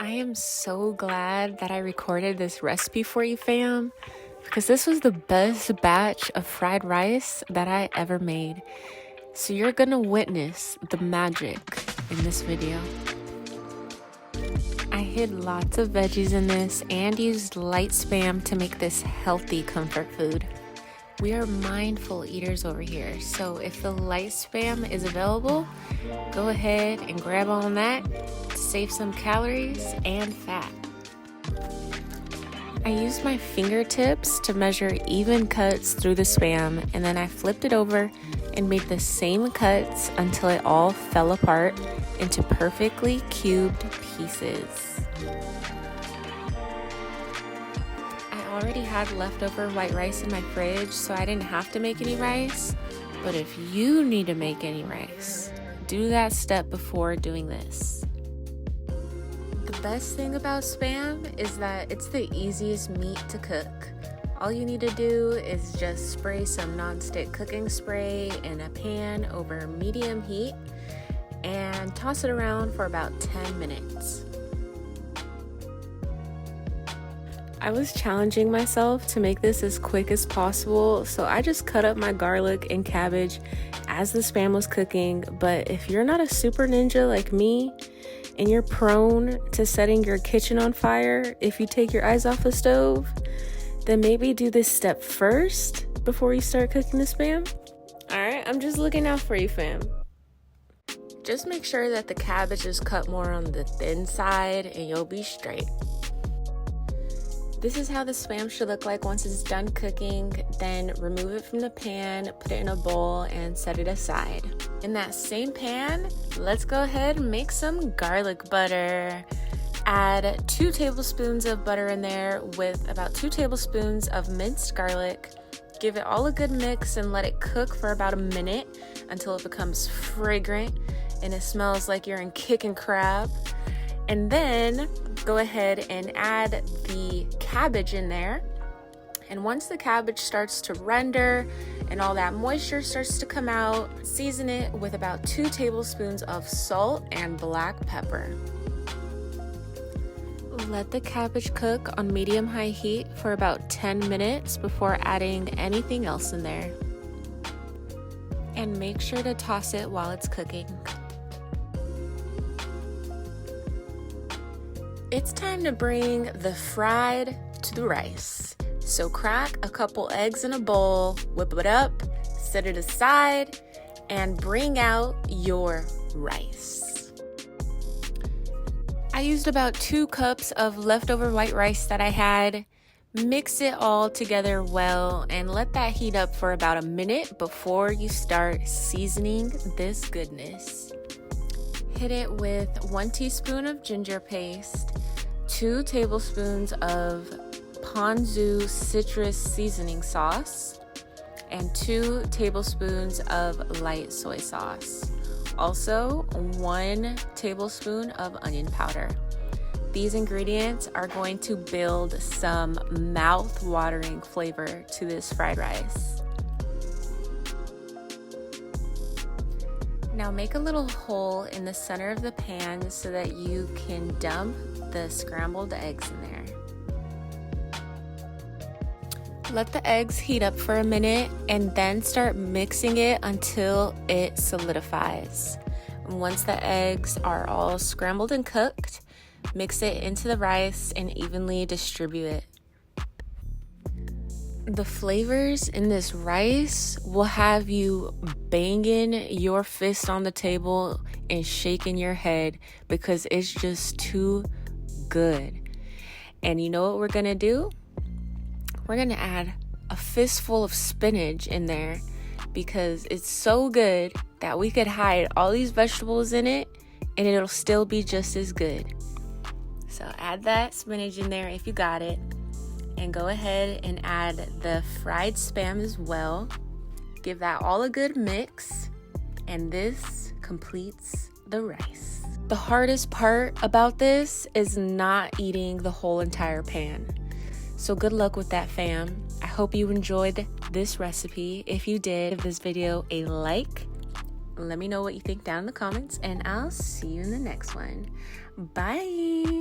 I am so glad that I recorded this recipe for you, fam, because this was the best batch of fried rice that I ever made. So you're gonna witness the magic in this video. I hid lots of veggies in this and used light Spam to make this healthy comfort food. We are mindful eaters over here, so if the light Spam is available, go ahead and grab on that to save some calories and fat. I used my fingertips to measure even cuts through the Spam, and then I flipped it over and made the same cuts until it all fell apart into perfectly cubed pieces. I already had leftover white rice in my fridge, so I didn't have to make any rice. But if you need to make any rice, do that step before doing this. The best thing about Spam is that it's the easiest meat to cook. All you need to do is just spray some non-stick cooking spray in a pan over medium heat and toss it around for about 10 minutes. I was challenging myself to make this as quick as possible, so I just cut up my garlic and cabbage as the Spam was cooking. But if you're not a super ninja like me and you're prone to setting your kitchen on fire if you take your eyes off the stove, then maybe do this step first before you start cooking the Spam. Alright, I'm just looking out for you, fam. Just make sure that the cabbage is cut more on the thin side and you'll be straight. This is how the Spam should look like once it's done cooking. Then remove it from the pan, put it in a bowl, and set it aside. In that same pan, let's go ahead and make some garlic butter. Add 2 tablespoons of butter in there with about 2 tablespoons of minced garlic. Give it all a good mix and let it cook for about a minute until it becomes fragrant and it smells like you're in kickin' crab. And then go ahead and add the cabbage in there. And once the cabbage starts to render and all that moisture starts to come out, season it with about 2 tablespoons of salt and black pepper. Let the cabbage cook on medium-high heat for about 10 minutes before adding anything else in there. And make sure to toss it while it's cooking. It's time to bring the fried to the rice. So crack a couple eggs in a bowl, whip it up, set it aside, and bring out your rice. I used about 2 cups of leftover white rice that I had. Mix it all together well and let that heat up for about a minute before you start seasoning this goodness. Hit it with 1 teaspoon of ginger paste, 2 tablespoons of ponzu citrus seasoning sauce, and 2 tablespoons of light soy sauce. Also, 1 tablespoon of onion powder. These ingredients are going to build some mouth-watering flavor to this fried rice. Now make a little hole in the center of the pan so that you can dump the scrambled eggs in there. Let the eggs heat up for a minute and then start mixing it until it solidifies. Once the eggs are all scrambled and cooked, mix it into the rice and evenly distribute it. The flavors in this rice will have you banging your fist on the table and shaking your head because it's just too good. And you know what we're gonna do? We're gonna add a fistful of spinach in there because it's so good that we could hide all these vegetables in it and it'll still be just as good. So add that spinach in there if you got it. And go ahead and add the fried Spam as well. Give that all a good mix, and this completes the rice. The hardest part about this is not eating the whole entire pan. So good luck with that, fam. I hope you enjoyed this recipe. If you did, give this video a like. Let me know what you think down in the comments, and I'll see you in the next one. Bye.